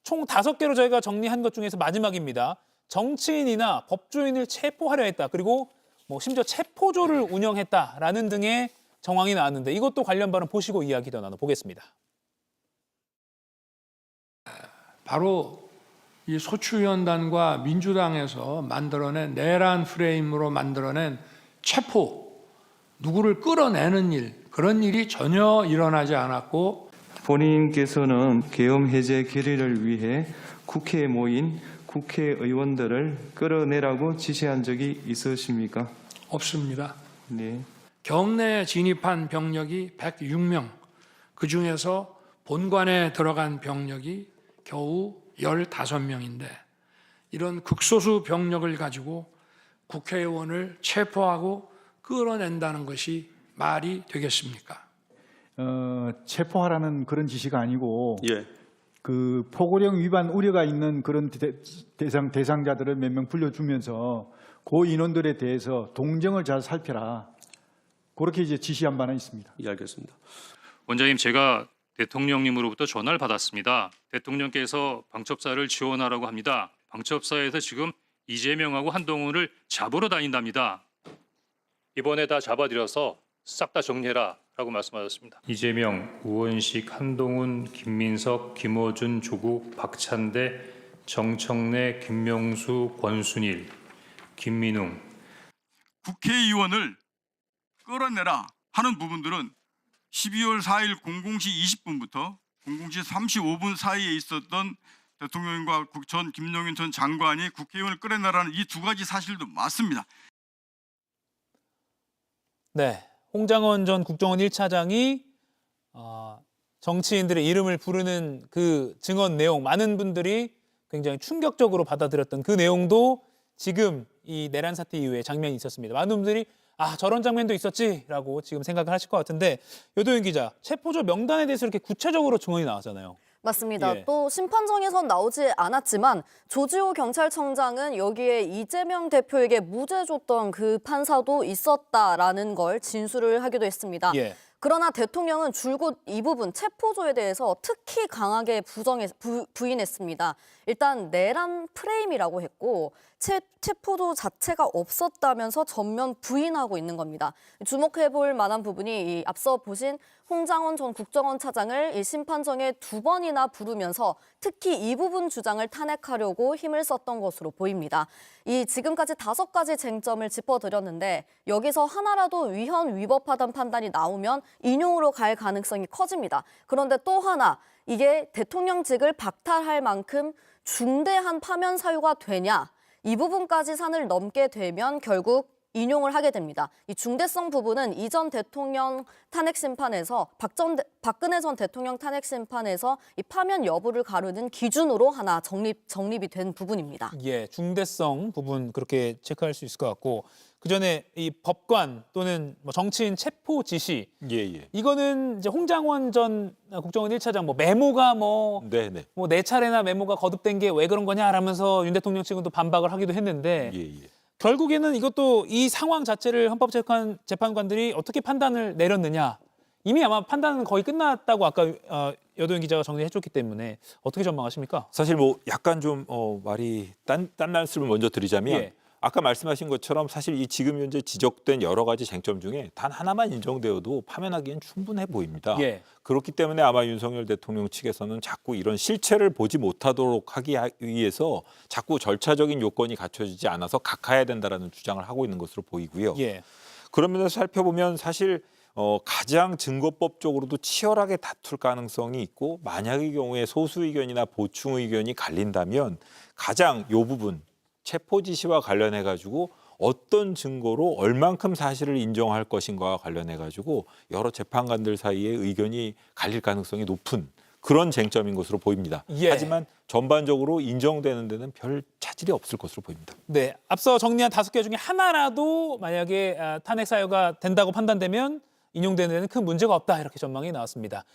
총 5개로 저희가 정리한 것 중에서 마지막입니다. 정치인이나 법조인을 체포하려 했다. 그리고 뭐 심지어 체포조를 운영했다라는 등의 정황이 나왔는데 이것도 관련 발언 보시고 이야기 더 나눠보겠습니다. 바로 이 소추위원단과 민주당에서 만들어낸 내란 프레임으로 만들어낸 체포, 누구를 끌어내는 일, 그런 일이 전혀 일어나지 않았고 본인께서는 계엄 해제 결의를 위해 국회에 모인 국회의원들을 끌어내라고 지시한 적이 있으십니까? 없습니다. 네. 경내에 진입한 병력이 106명, 그중에서 본관에 들어간 병력이 겨우 15명인데 이런 극소수 병력을 가지고 국회의원을 체포하고 끌어낸다는 것이 말이 되겠습니까? 체포하라는 그런 지시가 아니고 예. 그 포고령 위반 우려가 있는 그런 대상자들을 몇 명 불러주면서 그 인원들에 대해서 동정을 잘 살펴라. 그렇게 이제 지시한 바는 있습니다. 예, 알겠습니다. 원장님, 제가 대통령님으로부터 전화를 받았습니다. 대통령께서 방첩사를 지원하라고 합니다. 방첩사에서 지금 이재명하고 한동훈을 잡으러 다닌답니다. 이번에 다 잡아들여서 싹 다 정리해라 라고 말씀하셨습니다. 이재명, 우원식, 한동훈, 김민석, 김어준, 조국, 박찬대, 정청래, 김명수, 권순일, 김민웅. 국회의원을 끌어내라 하는 부분들은 12월 4일 00시 20분부터 00시 35분 사이에 있었던 대통령과 전 김용현 전 장관이 국회의원을 끌어내라는 이 두 가지 사실도 맞습니다. 네, 홍장원 전 국정원 1차장이 정치인들의 이름을 부르는 그 증언 내용 많은 분들이 굉장히 충격적으로 받아들였던 그 내용도 지금 이 내란 사태 이후에 장면이 있었습니다. 많은 분들이 저런 장면도 있었지라고 지금 생각을 하실 것 같은데 여도윤 기자, 체포조 명단에 대해서 이렇게 구체적으로 증언이 나왔잖아요. 맞습니다. 예. 또 심판정에선 나오지 않았지만 조지호 경찰청장은 여기에 이재명 대표에게 무죄 줬던 그 판사도 있었다라는 걸 진술을 하기도 했습니다. 예. 그러나 대통령은 줄곧 이 부분 체포조에 대해서 특히 강하게 부인했습니다. 일단 내란 프레임이라고 했고 체포조 자체가 없었다면서 전면 부인하고 있는 겁니다. 주목해볼 만한 부분이 앞서 보신 홍장원 전 국정원 차장을 이 심판정에 2번이나 부르면서 특히 이 부분 주장을 탄핵하려고 힘을 썼던 것으로 보입니다. 이 지금까지 5가지 쟁점을 짚어드렸는데 여기서 하나라도 위헌 위법하다는 판단이 나오면 인용으로 갈 가능성이 커집니다. 그런데 또 하나, 이게 대통령직을 박탈할 만큼 중대한 파면 사유가 되냐? 이 부분까지 산을 넘게 되면 결국 인용을 하게 됩니다. 이 중대성 부분은 이전 대통령 탄핵 심판에서 박근혜 전 대통령 탄핵 심판에서 이 파면 여부를 가르는 기준으로 하나 정립이 된 부분입니다. 예, 중대성 부분 그렇게 체크할 수 있을 것 같고 그 전에 이 법관 또는 뭐 정치인 체포 지시 이거는 이제 홍장원 전 국정원 1차장 뭐 메모가 뭐 네 차례나 메모가 거듭된 게 왜 그런 거냐라면서 윤 대통령 측은 또 반박을 하기도 했는데 결국에는 이것도 이 상황 자체를 헌법재판관들이 어떻게 판단을 내렸느냐 이미 아마 판단은 거의 끝났다고 아까 여도윤 기자가 정리해줬기 때문에 어떻게 전망하십니까? 사실 뭐 약간 좀 말이 딴 말씀을 먼저 드리자면 아까 말씀하신 것처럼 사실 이 지금 현재 지적된 여러 가지 쟁점 중에 단 하나만 인정되어도 파면하기엔 충분해 보입니다. 그렇기 때문에 아마 윤석열 대통령 측에서는 자꾸 이런 실체를 보지 못하도록 하기 위해서 자꾸 절차적인 요건이 갖춰지지 않아서 각하해야 된다라는 주장을 하고 있는 것으로 보이고요. 그런 면에서 살펴보면 사실 가장 증거법적으로도 치열하게 다툴 가능성이 있고 만약의 경우에 소수 의견이나 보충 의견이 갈린다면 가장 이 부분 체포 지시와 관련해 가지고 어떤 증거로 얼만큼 사실을 인정할 것인가와 관련해 가지고 여러 재판관들 사이에 의견이 갈릴 가능성이 높은 그런 쟁점인 것으로 보입니다. 하지만 전반적으로 인정되는 데는 별 차질이 없을 것으로 보입니다. 네, 앞서 정리한 5개 중에 하나라도 만약에 탄핵 사유가 된다고 판단되면 인용되는 데는 큰 문제가 없다 이렇게 전망이 나왔습니다.